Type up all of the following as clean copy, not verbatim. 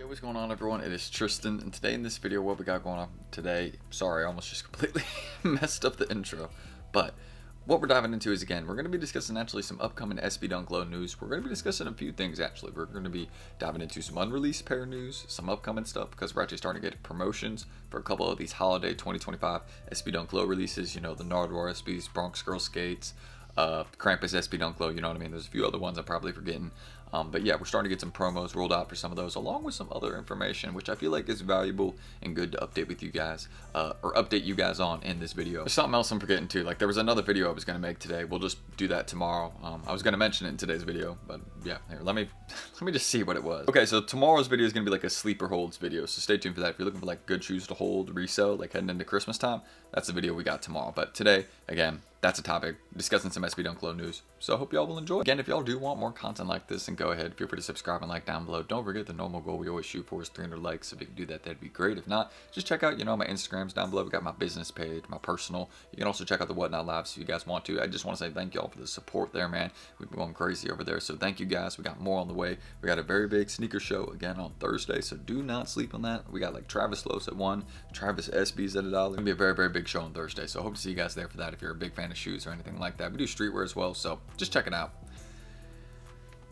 Hey, what's going on, everyone? It is Tristan, and today in this video, what we got going on today, sorry, I almost just completely messed up the intro, but what we're diving into is, again, we're going to be discussing actually some upcoming SB Dunk Low news. We're going to be discussing a few things, actually. We're going to be diving into some unreleased pair news, some upcoming stuff, because we're actually starting to get promotions for a couple of these holiday 2025 SB Dunk Low releases, you know, the Nardwuar SBs, Bronx Girl Skates, Krampus SB Dunk Low, you know what I mean? There's a few other ones I'm probably forgetting. But yeah, we're starting to get some promos rolled out for some of those, along with some other information, which I feel like is valuable and good to update with you guys, or update you guys on in this video. There's something else I'm forgetting too. Like, there was another video I was going to make today. We'll just do that tomorrow. I was going to mention it in today's video, but yeah, here, let me just see what it was. Okay, so tomorrow's video is going to be like a sleeper holds video, so stay tuned for that. If you're looking for like good shoes to hold, resale, like heading into Christmas time, that's the video we got tomorrow. But today, again, that's a topic, discussing some SB Dunk Low news. So I hope y'all will enjoy. Again, if y'all do want more content like this, then go ahead, feel free to subscribe and like down below. Don't forget the normal goal we always shoot for is 300 likes. So if you can do that, that'd be great. If not, just check out, you know, my Instagrams down below. We got my business page, my personal. You can also check out the Whatnot Lives if you guys want to. I just want to say thank y'all for the support there, man. We've been going crazy over there. So thank you guys. We got more on the way. We got a very big sneaker show again on Thursday. So do not sleep on that. We got like Travis Lowe's at 1, Travis SB's at $1. It's going to be a very, very big show on Thursday. So I hope to see you guys there for that if you're a big fan of shoes or anything like that. We do streetwear as well, so just check it out.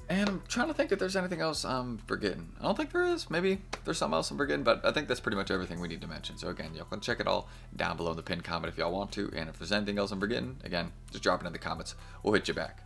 And I'm trying to think if there's anything else I'm forgetting. I don't think there is. Maybe there's something else I'm forgetting, but I think that's pretty much everything we need to mention. So again, y'all can check it all down below in the pinned comment if y'all want to. And if there's anything else I'm forgetting, again, just drop it in the comments. We'll hit you back.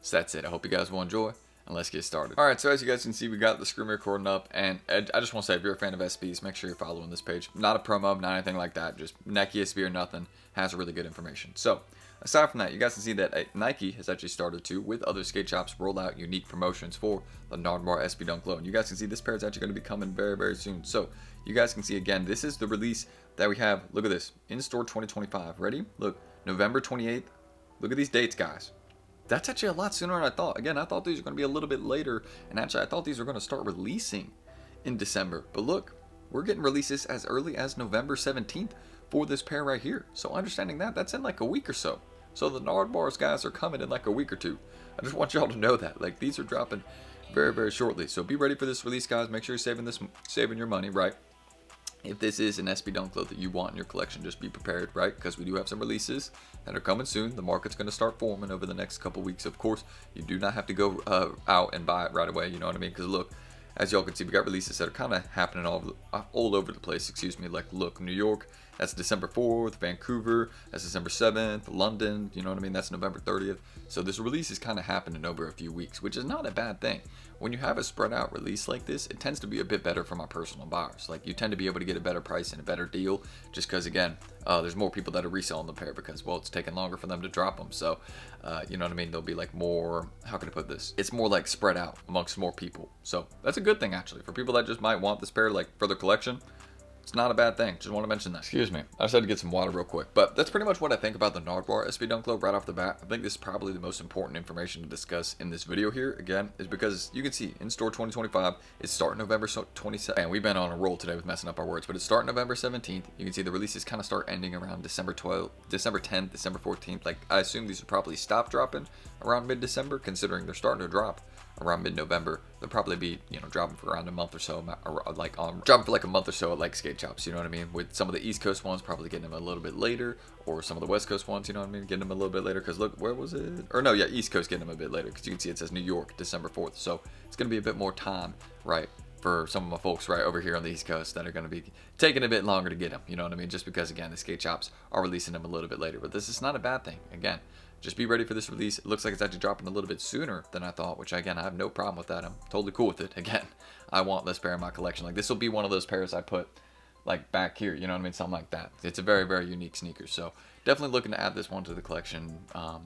So that's it. I hope you guys will enjoy, and let's get started. All right, so as you guys can see, we got the screen recording up, and I just want to say, if you're a fan of SBs, make sure you're following this page. Not a promo, not anything like that. Just Nike SB or nothing. Has really good information. So aside from that, you guys can see that Nike has actually started to, with other skate shops, roll out unique promotions for the Nardwuar SB Dunk Low. And you guys can see this pair is actually going to be coming very, very soon. So you guys can see, again, this is the release that we have. Look at this. In store 2025. Ready? Look, November 28th. Look at these dates, guys. That's actually a lot sooner than I thought. Again, I thought these were going to be a little bit later. And actually, I thought these were going to start releasing in December. But look, we're getting releases as early as November 17th for this pair right here. So understanding that, that's in like a week or so. So the Nardwuars guys are coming in like a week or two. I just want y'all to know that. Like, these are dropping very, very shortly. So be ready for this release, guys. Make sure you're saving your money, right? If this is an SB Dunk Low that you want in your collection, just be prepared, right? Because we do have some releases that are coming soon. The market's going to start forming over the next couple weeks. Of course, you do not have to go out and buy it right away. You know what I mean? Because look, as y'all can see, we got releases that are kind of happening all over the place. Excuse me. Like, look, New York, that's December 4th. Vancouver, that's December 7th. London, you know what I mean? That's November 30th. So this release is kind of happening over a few weeks, which is not a bad thing. When you have a spread out release like this, it tends to be a bit better for my personal buyers. Like, you tend to be able to get a better price and a better deal, just because, again, there's more people that are reselling the pair because, well, it's taking longer for them to drop them. So, you know what I mean? There'll be like more, how can I put this? It's more like spread out amongst more people. So that's a good thing, actually, for people that just might want this pair like for their collection. It's not a bad thing. Just want to mention that. Excuse me. I just had to get some water real quick. But that's pretty much what I think about the Nardwuar SB Dunk Low right off the bat. I think this is probably the most important information to discuss in this video here, again, is because you can see in store 2025, it's starting November 27th. And we've been on a roll today with messing up our words, but it's starting November 17th. You can see the releases kind of start ending around December 12th, December 10th, December 14th. Like, I assume these will probably stop dropping around mid-December, considering they're starting to drop around mid-November. They'll probably be, you know, dropping for around a month or so, or like dropping for like a month or so at like skate shops, you know what I mean? With some of the East Coast ones probably getting them a little bit later, or some of the West Coast ones, you know what I mean, getting them a little bit later. Because look, where was it? Or no, yeah, East Coast getting them a bit later, because you can see it says New York, December 4th. So it's going to be a bit more time, right, for some of my folks right over here on the East Coast that are going to be taking a bit longer to get them, you know what I mean? Just because, again, the skate shops are releasing them a little bit later. But this is not a bad thing. Again, just be ready for this release. It looks like it's actually dropping a little bit sooner than I thought, which, again, I have no problem with that. I'm totally cool with it. Again, I want this pair in my collection. Like, this will be one of those pairs I put, like, back here, you know what I mean? Something like that. It's a very, very unique sneaker. So definitely looking to add this one to the collection.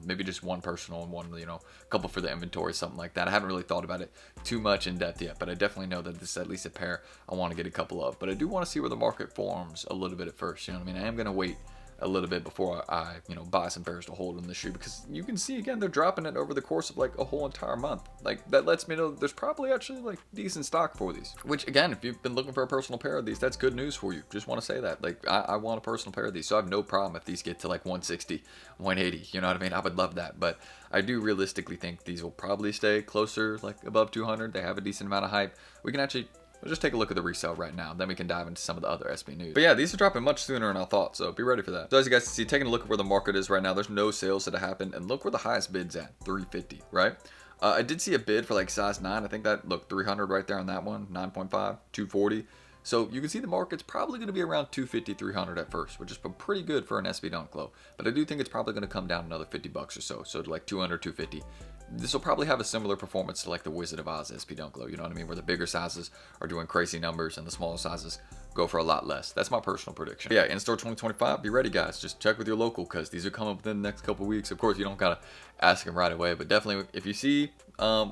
Maybe just one personal and one, you know, a couple for the inventory, something like that. I haven't really thought about it too much in depth yet, but I definitely know that this is at least a pair I want to get a couple of. But I do want to see where the market forms a little bit at first, you know what I mean? I am going to wait a little bit before I, you know, buy some pairs to hold in the shoe, because you can see, again, they're dropping it over the course of like a whole entire month. Like, that lets me know there's probably actually like decent stock for these, which, again, if you've been looking for a personal pair of these, that's good news for you. Just want to say that, like, I want a personal pair of these, so I have no problem if these get to like 160, 180, you know what I mean? I would love that. But I do realistically think these will probably stay closer, like above 200. They have a decent amount of hype. We can actually we'll just take a look at the resale right now. Then we can dive into some of the other SB news. But yeah, these are dropping much sooner than I thought, so be ready for that. So as you guys can see, taking a look at where the market is right now, there's no sales that have happened, and look where the highest bid's at, 350, right? I did see a bid for like size 9. I think that, look, 300 right there on that one, 9.5, 240. So you can see the market's probably going to be around 250, 300 at first, which is pretty good for an SB Dunk Glow. But I do think it's probably going to come down another 50 bucks or so. So to like 200, 250. This will probably have a similar performance to like the Wizard of Oz SB Dunk Glow. You know what I mean? Where the bigger sizes are doing crazy numbers and the smaller sizes go for a lot less. That's my personal prediction. But yeah, in-store 2025, be ready, guys. Just check with your local because these are coming within the next couple weeks. Of course, you don't gotta ask them right away, but definitely if you see a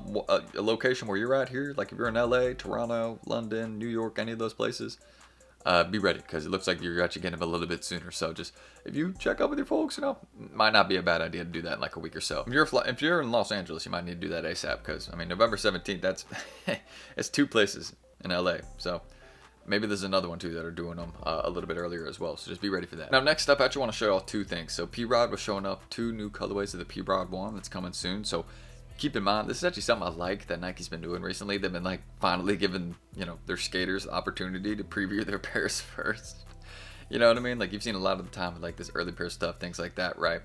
location where you're at here, like if you're in LA, Toronto, London, New York, any of those places, be ready because it looks like you're actually getting them a little bit sooner. So just if you check up with your folks, you know, might not be a bad idea to do that in like a week or so. If you're in Los Angeles, you might need to do that ASAP because I mean November 17th, that's it's 2 places in LA. So maybe there's another one too that are doing them a little bit earlier as well. So just be ready for that. Now next up, I actually want to show y'all 2 things. So P-Rod was showing up 2 new colorways of the P-Rod 1 that's coming soon. So keep in mind, this is actually something I like that Nike's been doing recently. They've been like finally giving, you know, their skaters the opportunity to preview their pairs first. You know what I mean? Like you've seen a lot of the time with like this early pair stuff, things like that, right?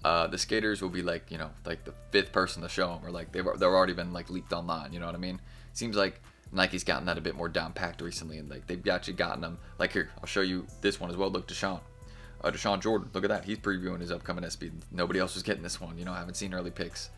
The skaters will be like, you know, like the 5th person to show them, or like they've already been like leaked online. You know what I mean? Seems like Nike's gotten that a bit more down packed recently, and like they've actually gotten them. Like here, I'll show you this one as well. Look, Deshaun Jordan. Look at that. He's previewing his upcoming SB. Nobody else was getting this one. You know, I haven't seen early pics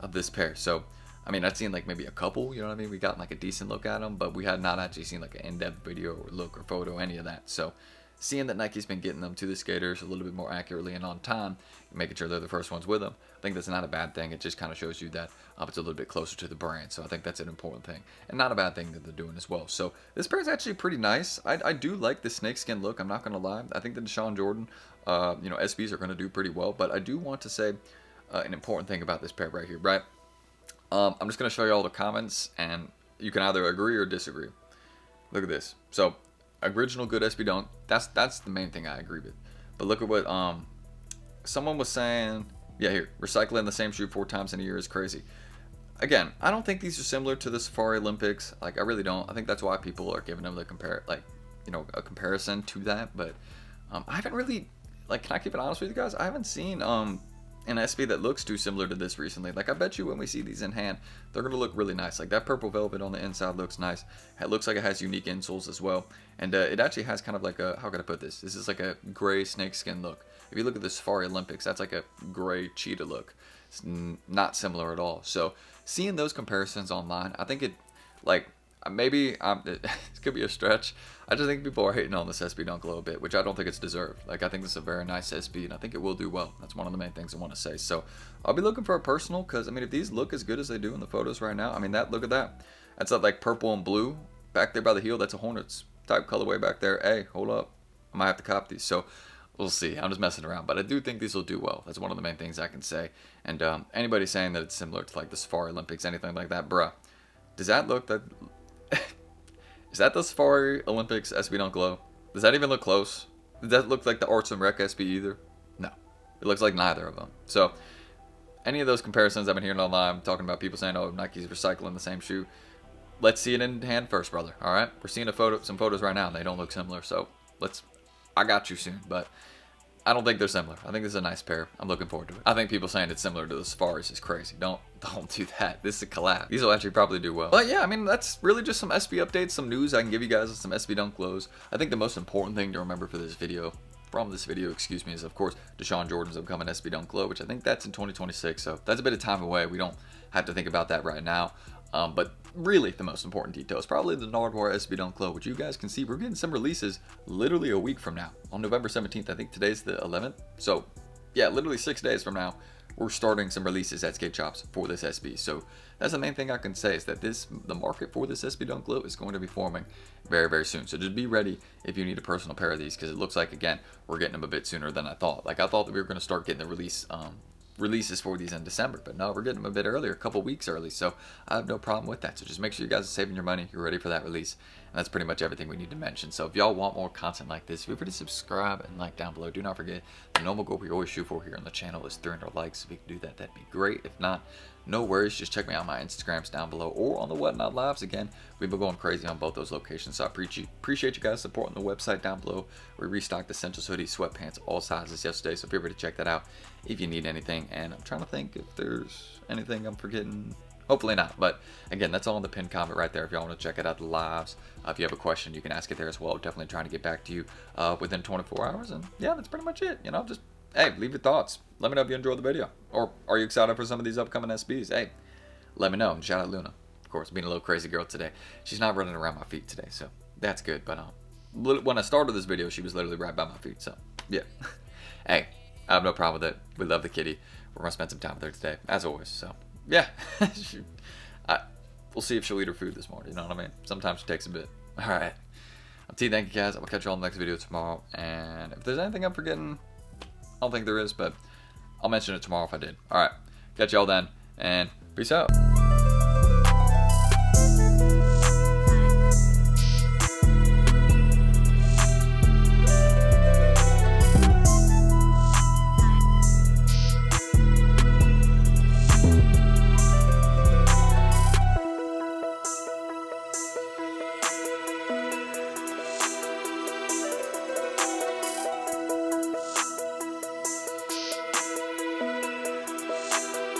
of this pair. So, I mean, I've seen like maybe a couple. You know what I mean? We got like a decent look at them, but we had not actually seen like an in-depth video or look or photo, any of that. So, seeing that Nike's been getting them to the skaters a little bit more accurately and on time, making sure they're the first ones with them, I think that's not a bad thing. It just kind of shows you that it's a little bit closer to the brand. So I think that's an important thing, and not a bad thing that they're doing as well. So this pair is actually pretty nice. I do like the snakeskin look. I'm not gonna lie. I think the Deshaun Jordan, you know, SBs are gonna do pretty well. But I do want to say an important thing about this pair right here, right? I'm just gonna show you all the comments, and you can either agree or disagree. Look at this. So original good SB Dunk. That's the main thing I agree with. But look at what someone was saying. Yeah, here, recycling the same shoe 4 times in a year is crazy. Again, I don't think these are similar to the Safari Olympics. Like, I really don't. I think that's why people are giving them the a comparison to that. But I haven't really, like, can I keep it honest with you guys? I haven't seen an SB that looks too similar to this recently. Like, I bet you when we see these in hand, they're gonna look really nice. Like that purple velvet on the inside looks nice. It looks like it has unique insoles as well, and it actually has kind of like a, how can I put this? This is like a gray snakeskin look. If you look at the Safari Olympics, that's like a gray cheetah look. It's not similar at all. So seeing those comparisons online, I think it, like, maybe it could be a stretch. I just think people are hating on this SB Dunk Glow a bit, which I don't think it's deserved. Like, I think this is a very nice SB, and I think it will do well. That's one of the main things I want to say. So I'll be looking for a personal, because I mean, if these look as good as they do in the photos right now, I mean, look at that. That's like purple and blue back there by the heel. That's a Hornets type colorway back there. Hey, hold up, I might have to cop these. So we'll see. I'm just messing around, but I do think these will do well. That's one of the main things I can say. And anybody saying that it's similar to like the Safari Olympics, anything like that, bruh, does that look that? Is that the Safari Olympics SB Dunk Glow? Does that even look close? Does that look like the Arts and Rec SB either? No. It looks like neither of them. So, any of those comparisons I've been hearing online, talking about people saying, oh, Nike's recycling the same shoe. Let's see it in hand first, brother. All right? We're seeing some photos right now, and they don't look similar. So, I got you soon. But I don't think they're similar. I think this is a nice pair. I'm looking forward to it. I think people saying it's similar to the Safaris is crazy. Don't do that. This is a collab. These will actually probably do well. But yeah, I mean, that's really just some SB updates, some news I can give you guys, some SB Dunk Glows. I think the most important thing to remember for this video, excuse me, is of course Deshaun Jordan's upcoming SB Dunk Glow, which I think that's in 2026. So that's a bit of time away. We don't have to think about that right now. But really, the most important detail is probably the Nardwuar SB Dunk Glow, which you guys can see we're getting some releases literally a week from now, on November 17th. I think today's the 11th. So, yeah, literally 6 days from now, we're starting some releases at skate shops for this SB. So that's the main thing I can say is that the market for this SB Dunk Glow is going to be forming very, very soon. So just be ready if you need a personal pair of these, because it looks like, again, we're getting them a bit sooner than I thought. Like, I thought that we were going to start getting the releases for these in December, but no, we're getting them a bit earlier, a couple weeks early, so I have no problem with that. So just make sure you guys are saving your money, you're ready for that release, And that's pretty much everything we need to mention. So if y'all want more content like this, feel free to subscribe and like down below. Do not forget, the normal goal we always shoot for here on the channel is 300 likes. If we can do that, that'd be great. If not, no worries. Just check me out on my Instagrams down below or on the Whatnot Lives. Again, we've been going crazy on both those locations. So I appreciate you guys supporting the website down below. We restocked essentials, hoodies, sweatpants, all sizes yesterday. So feel free to check that out if you need anything. And I'm trying to think if there's anything I'm forgetting. Hopefully not, but again, that's all in the pinned comment right there if y'all want to check it out, the lives. If you have a question, you can ask it there as well. Definitely trying to get back to you within 24 hours. And yeah, that's pretty much it. You know, just, hey, leave your thoughts. Let me know if you enjoyed the video. Or are you excited for some of these upcoming SBs? Hey, let me know. And shout out Luna, of course, being a little crazy girl today. She's not running around my feet today, so that's good. But when I started this video, she was literally right by my feet, so yeah. Hey, I have no problem with it. We love the kitty. We're going to spend some time with her today, as always, so. Yeah, we'll see if she'll eat her food this morning, you know what I mean? Sometimes it takes a bit. Alright, thank you guys. I'll catch you all in the next video tomorrow. And if there's anything I'm forgetting, I don't think there is, but I'll mention it tomorrow if I did. Alright, catch y'all then, and peace out.